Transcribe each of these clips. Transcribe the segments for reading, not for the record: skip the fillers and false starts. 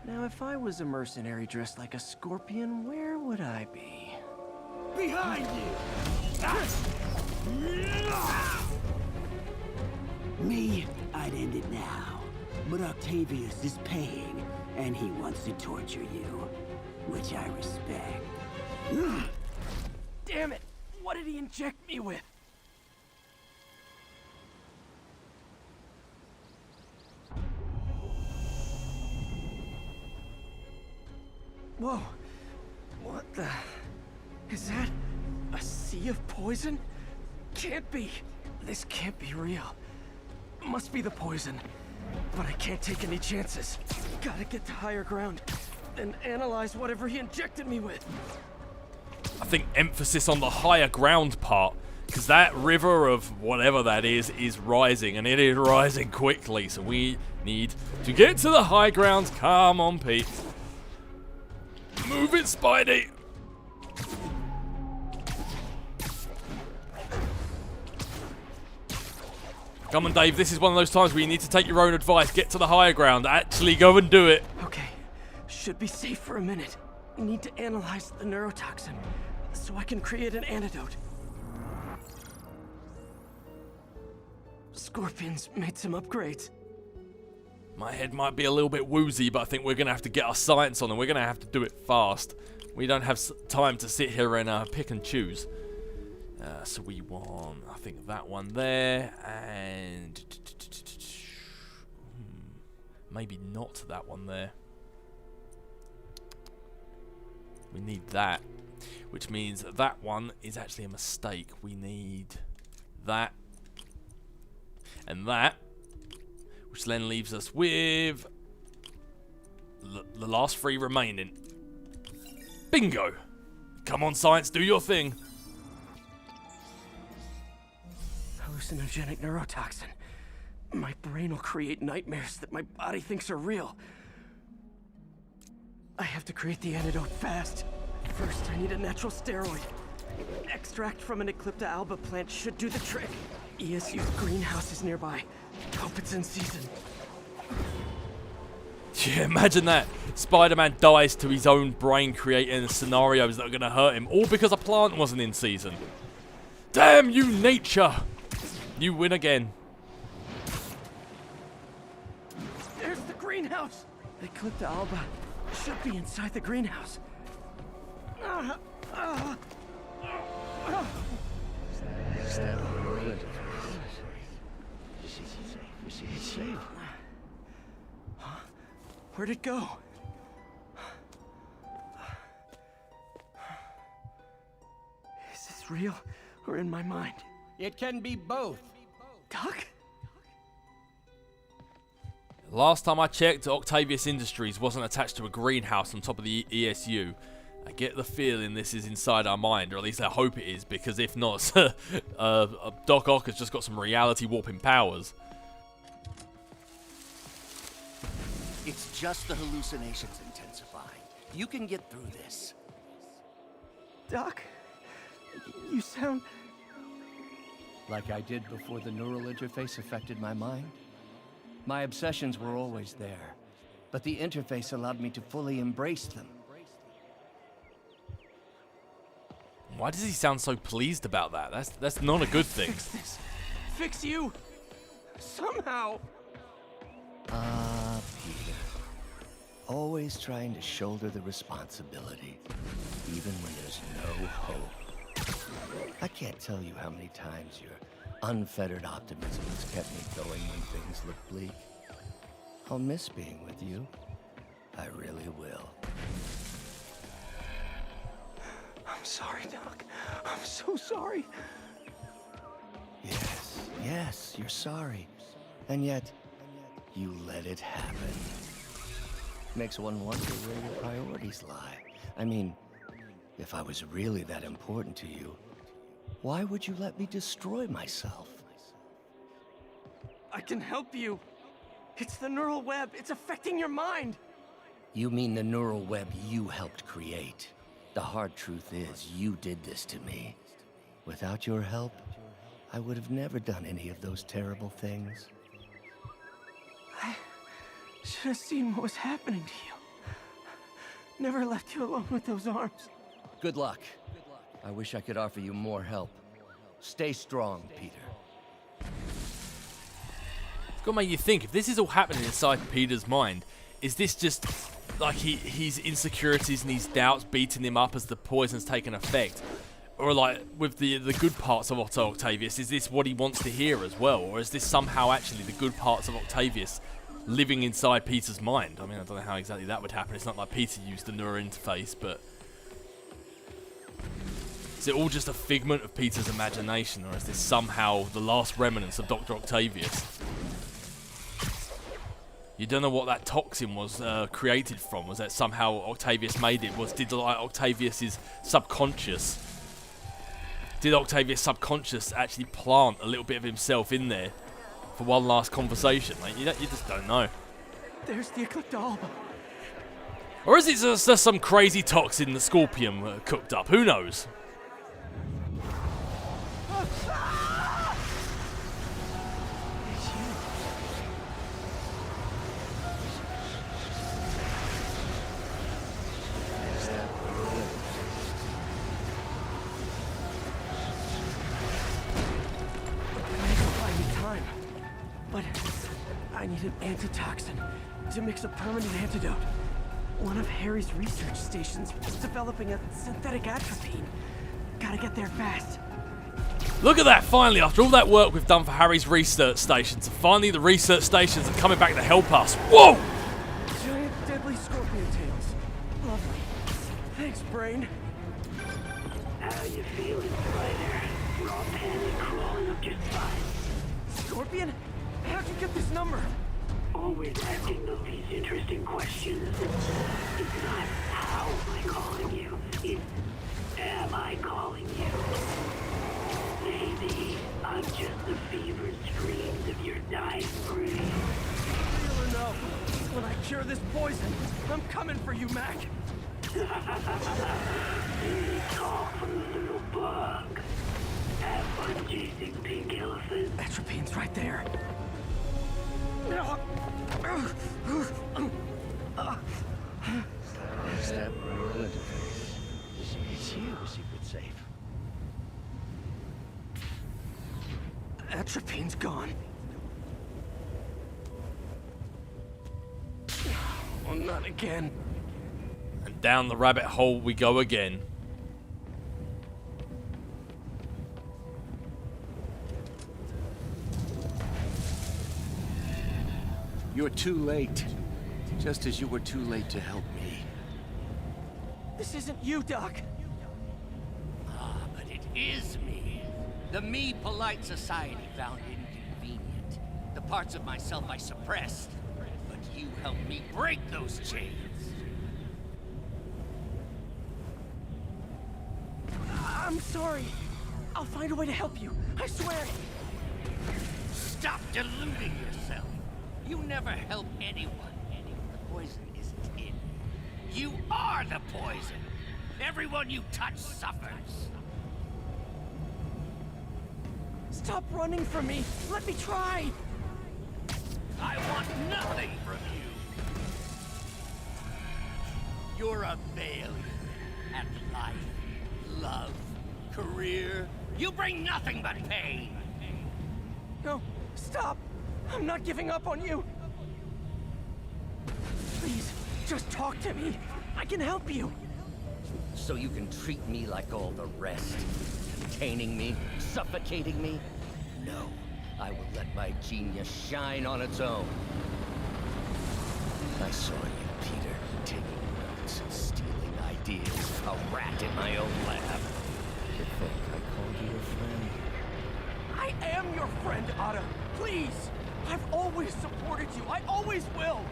Now, if I was a mercenary dressed like a scorpion, where would I be? Behind you! Me, I'd end it now. But Octavius is paying, and he wants to torture you, which I respect. Damn it! What did he inject me with? Whoa. What the... Is that a sea of poison? Can't be. This can't be real. Must be the poison. But I can't take any chances. Gotta get to higher ground and analyze whatever he injected me with. I think emphasis on the higher ground part, because that river of whatever that is rising, and it is rising quickly, so we need to get to the high ground. Come on, Pete. Move it, Spidey! Come on, Dave, this is one of those times where you need to take your own advice. Get to the higher ground. Actually go and do it. Okay, should be safe for a minute. Need to analyze the neurotoxin so I can create an antidote. Scorpions made some upgrades. My head might be a little bit woozy, but I think we're going to have to get our science on, and we're going to have to do it fast. We don't have time to sit here and pick and choose. So we want, I think, that one there, and maybe not that one there. We need that, which means that one is actually a mistake. We need that and that, which then leaves us with the last three remaining. Bingo! Come on, science, do your thing. Hallucinogenic neurotoxin. My brain will create nightmares that my body thinks are real. I have to create the antidote fast. First, I need a natural steroid. Extract from an Eclipta alba plant should do the trick. ESU's greenhouse is nearby. Hope it's in season. Yeah, imagine that. Spider-Man dies to his own brain creating scenarios that are going to hurt him, all because a plant wasn't in season. Damn you, nature! You win again. There's the greenhouse! Eclipta alba should be inside the greenhouse. Where'd it go? Is this real or in my mind? It can be both. Doc? Last time I checked, Octavius Industries wasn't attached to a greenhouse on top of the ESU. I get the feeling this is inside our mind, or at least I hope it is, because if not, Doc Ock has just got some reality warping powers. It's just the hallucinations intensifying. You can get through this. Doc? You sound... Like I did before the neural interface affected my mind? My obsessions were always there, but the interface allowed me to fully embrace them. Why does he sound so pleased about that? That's not a good thing. Fix this. Fix you. Somehow. Peter. Always trying to shoulder the responsibility, even when there's no hope. I can't tell you how many times your unfettered optimism has kept me going when things look bleak. I'll miss being with you. I really will. I'm sorry, Doc. I'm so sorry. Yes, you're sorry. And yet, you let it happen. Makes one wonder where your priorities lie. I mean, if I was really that important to you, why would you let me destroy myself? I can help you. It's the neural web. It's affecting your mind. You mean the neural web you helped create? The hard truth is, you did this to me. Without your help, I would have never done any of those terrible things. I should have seen what was happening to you. Never left you alone with those arms. Good luck. I wish I could offer you more help. Stay strong, Peter. It's got to make you think, if this is all happening inside Peter's mind, is this just like his insecurities and his doubts beating him up as the poison's taken effect? Or like with the good parts of Otto Octavius, is this what he wants to hear as well? Or is this somehow actually the good parts of Octavius living inside Peter's mind? I mean, I don't know how exactly that would happen. It's not like Peter used the neural interface, but is it all just a figment of Peter's imagination, or is this somehow the last remnants of Dr. Octavius? You don't know what that toxin was created from. Was that somehow Octavius made it? Did like Octavius's subconscious? Did Octavius' subconscious actually plant a little bit of himself in there for one last conversation? Like, you just don't know. There's the Eclipta. Or is it just some crazy toxin that Scorpion cooked up? Who knows? But I need an antitoxin to mix a permanent antidote. One of Harry's research stations is developing a synthetic atropine. Gotta get there fast. Look at that, finally, after all that work we've done for Harry's research stations, finally the research stations are coming back to help us. Whoa! Giant deadly scorpion tails. Lovely. Thanks, Brain. How you feeling, Spider? We're all panic crawling up just fine. Scorpion? How'd you get this number? Always asking these interesting questions. It's not how am I calling you, it's am I calling you? Maybe I'm just the fevered screams of your dying brain. Real or no, when I cure this poison, I'm coming for you, Mac. Talk from the little bug. Have fun chasing pink elephants. Atropine's right there. Step right. It's you, secret safe. Atropine's gone. Oh, not again. And down the rabbit hole we go again. You're too late. Just as you were too late to help me. This isn't you, Doc. Ah, but it is me. The me polite society found inconvenient. The parts of myself I suppressed. But you helped me break those chains. I'm sorry. I'll find a way to help you. I swear. Stop deluding yourself. You never help anyone. The poison isn't in you. You are the poison. Everyone you touch suffers. Stop running from me. Let me try. I want nothing from you. You're a failure at life, love, career. You bring nothing but pain. No, stop. I'm not giving up on you. Please, just talk to me. I can help you. So you can treat me like all the rest. Containing me, suffocating me. No, I will let my genius shine on its own. I saw you, Peter, taking notes and stealing ideas. A rat in my own lab. You think I called you a friend? I am your friend, Otto. Please. I've always supported you. I always will.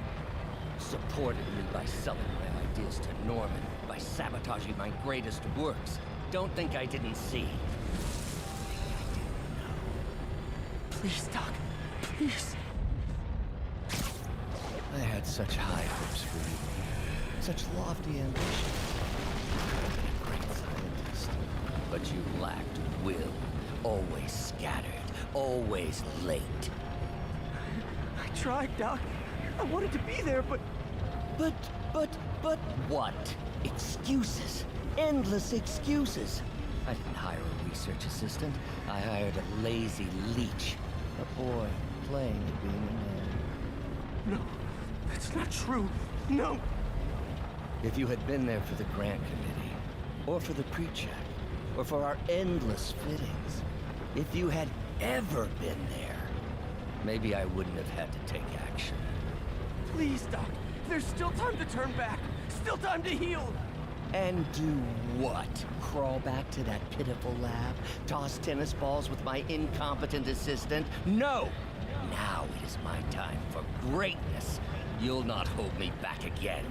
Supported me by selling my ideas to Norman, by sabotaging my greatest works. Don't think I didn't see. Please, Doc. Please. I had such high hopes for you. Such lofty ambitions. A great scientist. But you lacked will. Always scattered. Always late. I tried, Doc. I wanted to be there, but But what? Excuses. Endless excuses. I didn't hire a research assistant. I hired a lazy leech. A boy playing to being a man. No, that's not true. No. If you had been there for the grant committee, or for the pre-check, or for our endless fittings, if you had ever been there, maybe I wouldn't have had to take action. Please, Doc. There's still time to turn back. Still time to heal. And do what? Crawl back to that pitiful lab? Toss tennis balls with my incompetent assistant? No! Now it is my time for greatness. You'll not hold me back again.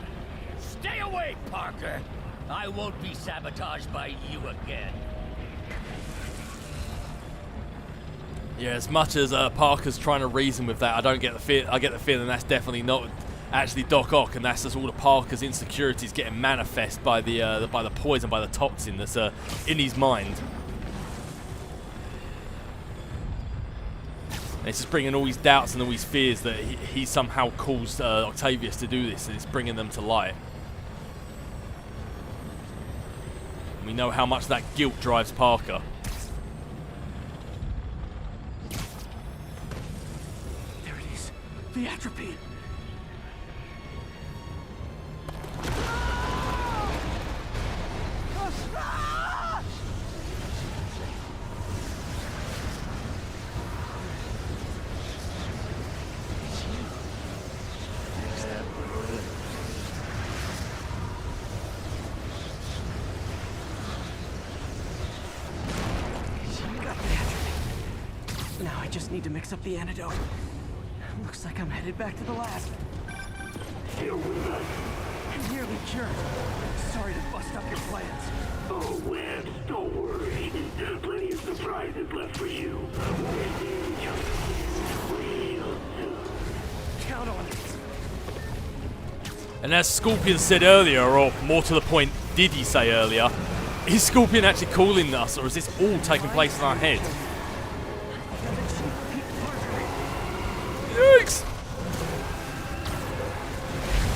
Stay away, Parker! I won't be sabotaged by you again. Yeah, as much as Parker's trying to reason with that, I get the feeling that's definitely not actually Doc Ock, and that's just all of Parker's insecurities getting manifest by the poison, by the toxin that's in his mind. And it's just bringing all his doubts and all his fears that he somehow caused Octavius to do this, and it's bringing them to light. And we know how much that guilt drives Parker. There it is. The atropine. Now I just need to mix up the antidote. Looks like I'm headed back to the lab. Still with us. I'm nearly cured. Sorry to bust up your plans. Oh, Webs, don't worry. Plenty of surprises left for you. We'll see each other real soon. Count on it. And as Scorpion said earlier, or more to the point, did he say earlier, is Scorpion actually calling us, or is this all taking place in our head? Yikes!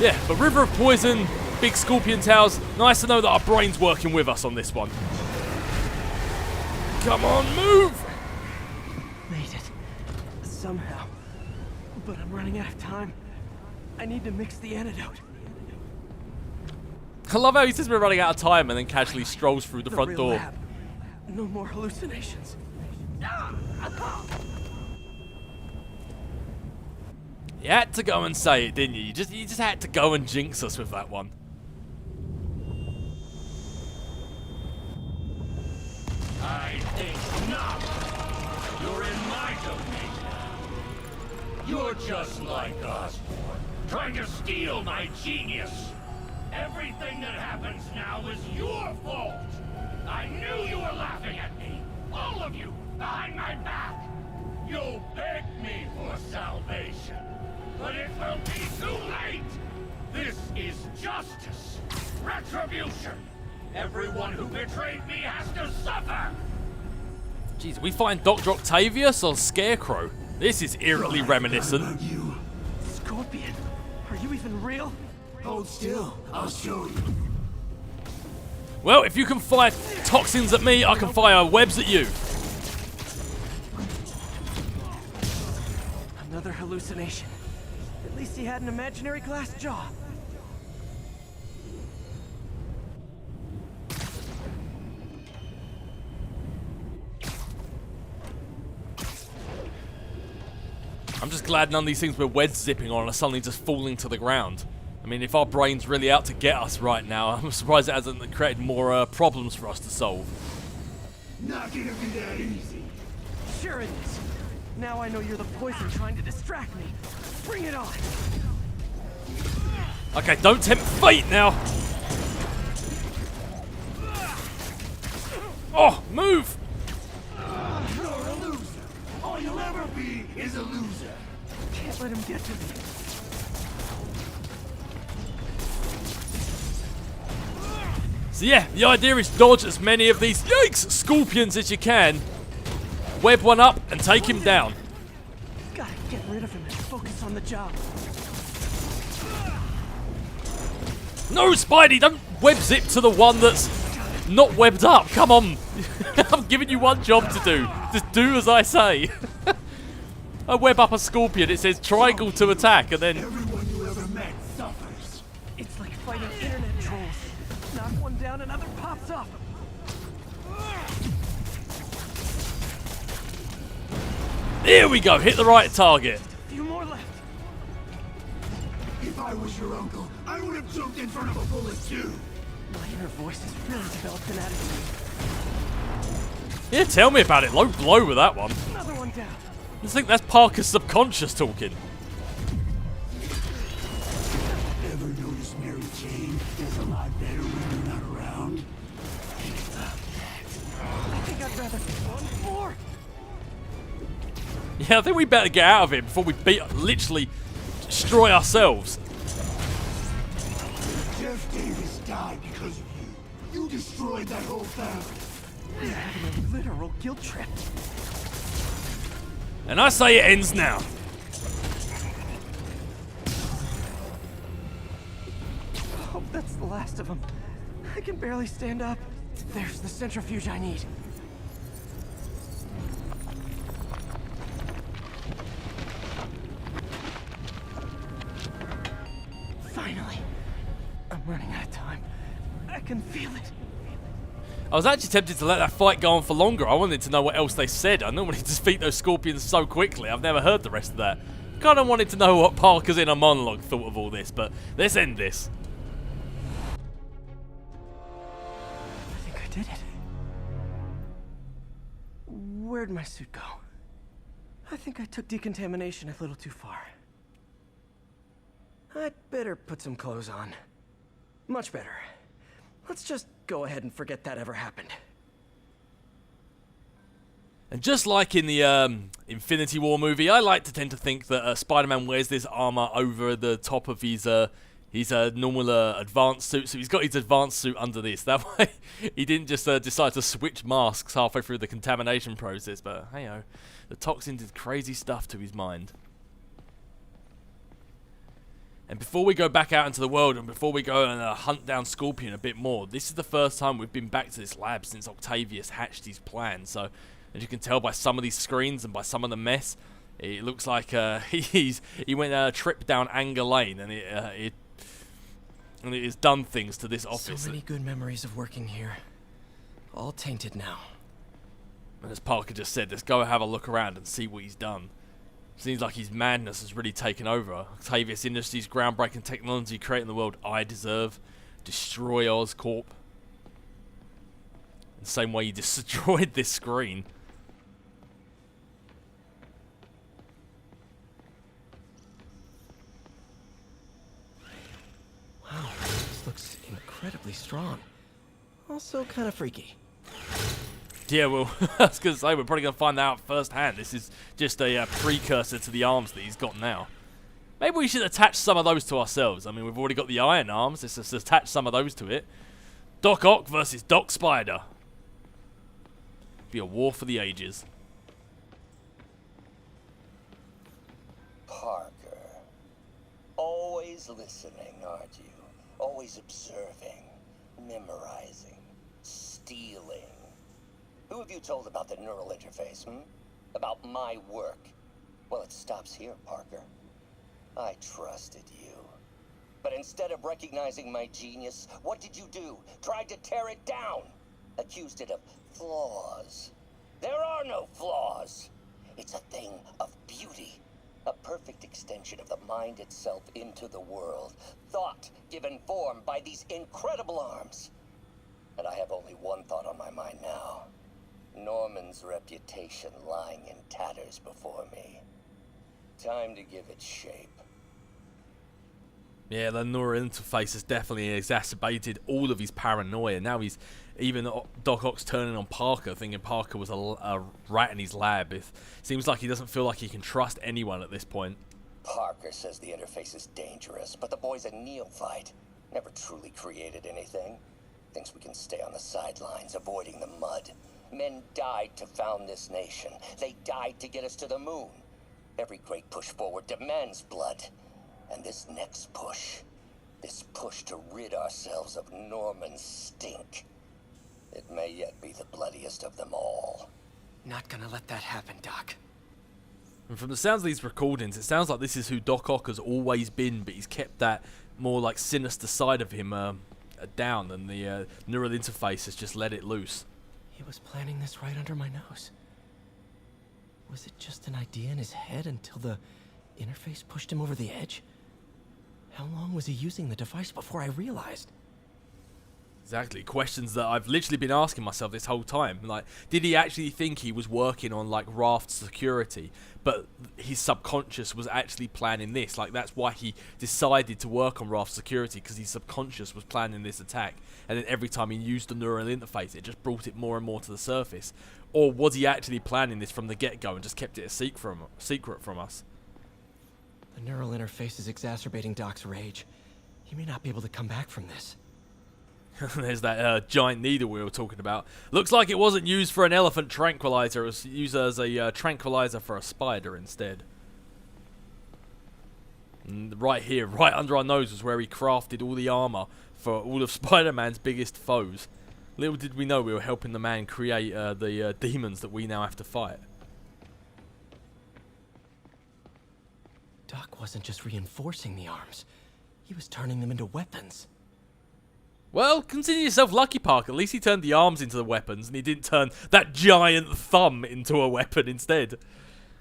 Yeah, but River of Poison, big Scorpion Towers, nice to know that our brain's working with us on this one. Come on, move! Made it. Somehow. But I'm running out of time. I need to mix the antidote. I love how he says we're running out of time and then casually strolls through the front real door. lab. No more hallucinations. You had to go and say it, didn't you? You just had to go and jinx us with that one. I think not. You're in my domain. You're just like us, trying to steal my genius. Everything that happens now is your fault. I knew you were laughing at me. All of you, behind my back. You begged me for salvation. But it will be too late! This is justice! Retribution! Everyone who betrayed me has to suffer! Jeez, we find Dr. Octavius or Scarecrow? This is eerily reminiscent. You. Scorpion, are you even real? Hold still. I'll show you. Well, if you can fire toxins at me, I can fire webs at you. Another hallucination. At least he had an imaginary glass jaw. I'm just glad none of these things we're wedge zipping on are suddenly just falling to the ground. I mean, if our brain's really out to get us right now, I'm surprised it hasn't created more problems for us to solve. Not gonna be that easy. Sure it is. Now I know you're the poison trying to distract me. Bring it on. Okay, don't tempt fate now. Oh, move! You're a loser. All you'll ever be is a loser. Can't let him get to me. So yeah, the idea is dodge as many of these, yikes, scorpions as you can. Web one up and take him down. Gotta get rid of him and focus on the job. No, Spidey, don't web zip to the one that's not webbed up. Come on. I'm giving you one job to do. Just do as I say. I web up a scorpion. It says triangle to attack, and then... Everyone you ever met suffers. It's like fighting internet trolls. Knock one down, another pops up. Here we go. Hit the right target. A few more left. If I was your uncle, I would have jumped in front of a bullet too. My inner voice has really developed an attitude. Yeah, tell me about it. Low blow with that one. Another one down. I think that's Parker's subconscious talking. Ever notice Mary Jane does a lot better when you're not around? I think I'd rather one more. Yeah, I think we better get out of here before we literally destroy ourselves. Jeff Davis died because of you. You destroyed that whole family. I'm having a literal guilt trip. And I say it ends now. Hope that's the last of them. I can barely stand up. There's the centrifuge I need. Finally. I'm running out of time. I can feel it. I was actually tempted to let that fight go on for longer. I wanted to know what else they said. I normally defeat those scorpions so quickly. I've never heard the rest of that. Kind of wanted to know what Parker's in a monologue thought of all this, but let's end this. I think I did it. Where'd my suit go? I think I took decontamination a little too far. I'd better put some clothes on. Much better. Let's just go ahead and forget that ever happened. And just like in the Infinity War movie, I like to tend to think that Spider-Man wears this armor over the top of his normal advanced suit. So he's got his advanced suit under this. That way, he didn't just decide to switch masks halfway through the contamination process. But hey-o, the toxin did crazy stuff to his mind. And before we go back out into the world and before we go and hunt down Scorpion a bit more, this is the first time we've been back to this lab since Octavius hatched his plan. So, as you can tell by some of these screens and by some of the mess, it looks like he went a trip down Anger Lane and it has done things to this office. So many good memories of working here. All tainted now. And as Parker just said, let's go have a look around and see what he's done. Seems like his madness has really taken over. Octavius Industries' groundbreaking technology creating the world I deserve. Destroy Oscorp. The same way he destroyed this screen. Wow, this looks incredibly strong. Also kind of freaky. Yeah, well, I was going to say, we're probably going to find that out firsthand. This is just a precursor to the arms that he's got now. Maybe we should attach some of those to ourselves. I mean, we've already got the iron arms. Let's just attach some of those to it. Doc Ock versus Doc Spider. Be a war for the ages. Parker. Always listening, aren't you? Always observing, memorizing, stealing. Who have you told about the neural interface, About my work? Well, it stops here, Parker. I trusted you. But instead of recognizing my genius, what did you do? Tried to tear it down. Accused it of flaws. There are no flaws. It's a thing of beauty. A perfect extension of the mind itself into the world. Thought given form by these incredible arms. And I have only one thought on my mind now. Norman's reputation lying in tatters before me. Time to give it shape. Yeah, the neural interface has definitely exacerbated all of his paranoia. Now he's even Doc Ock's turning on Parker, thinking Parker was a rat in his lab. It seems like he doesn't feel like he can trust anyone at this point. Parker says the interface is dangerous, but the boy's a neophyte. Never truly created anything. Thinks we can stay on the sidelines, avoiding the mud. Men died to found this nation. They died to get us to the moon. Every great push forward demands blood. And this next push, this push to rid ourselves of Norman's stink. It may yet be the bloodiest of them all. Not gonna let that happen, Doc. And from the sounds of these recordings, it sounds like this is who Doc Ock has always been, but he's kept that more like sinister side of him down, and the neural interface has just let it loose. He was planning this right under my nose. Was it just an idea in his head until the interface pushed him over the edge? How long was he using the device before I realized? Exactly, questions that I've literally been asking myself this whole time. Like, did he actually think he was working on like raft security, but his subconscious was actually planning this? Like, that's why he decided to work on raft security, because his subconscious was planning this attack, and then every time he used the neural interface, it just brought it more and more to the surface. Or was he actually planning this from the get-go and just kept it a secret from us? The neural interface is exacerbating Doc's rage. He may not be able to come back from this. There's that giant needle we were talking about. Looks like it wasn't used for an elephant tranquilizer. It was used as a tranquilizer for a spider instead. And right here, right under our nose, was where he crafted all the armor for all of Spider-Man's biggest foes. Little did we know we were helping the man create the demons that we now have to fight. Doc wasn't just reinforcing the arms. He was turning them into weapons. Well, consider yourself lucky, Park. At least he turned the arms into the weapons, and he didn't turn that giant thumb into a weapon instead. At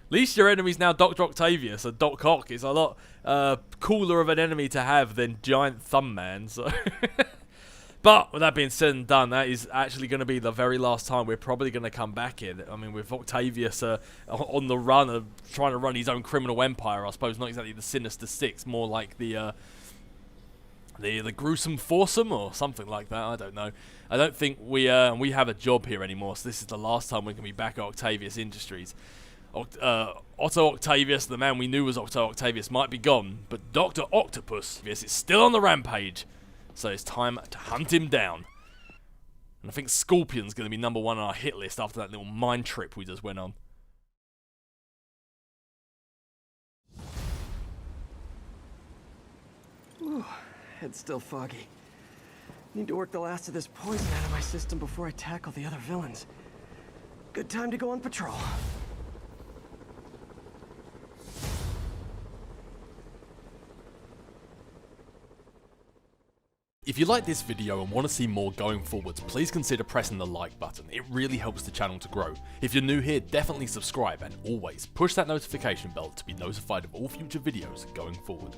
least your enemy's now Dr. Octavius, and Doc Ock is a lot cooler of an enemy to have than Giant Thumb Man. So, but with that being said and done, that is actually going to be the very last time we're probably going to come back here. I mean, with Octavius on the run, trying to run his own criminal empire, I suppose, not exactly the Sinister Six, more like the gruesome foursome or something like that. I don't know. I don't think we have a job here anymore, so this is the last time we're going to be back at Octavius Industries. Otto Octavius, the man we knew was Otto Octavius, might be gone, but Dr. Octopus is still on the rampage, so it's time to hunt him down. And I think Scorpion's going to be #1 on our hit list after that little mind trip we just went on. Ooh. Head's still foggy. Need to work the last of this poison out of my system before I tackle the other villains. Good time to go on patrol. If you like this video and want to see more going forwards, please consider pressing the like button. It really helps the channel to grow. If you're new here, definitely subscribe, and always push that notification bell to be notified of all future videos going forward.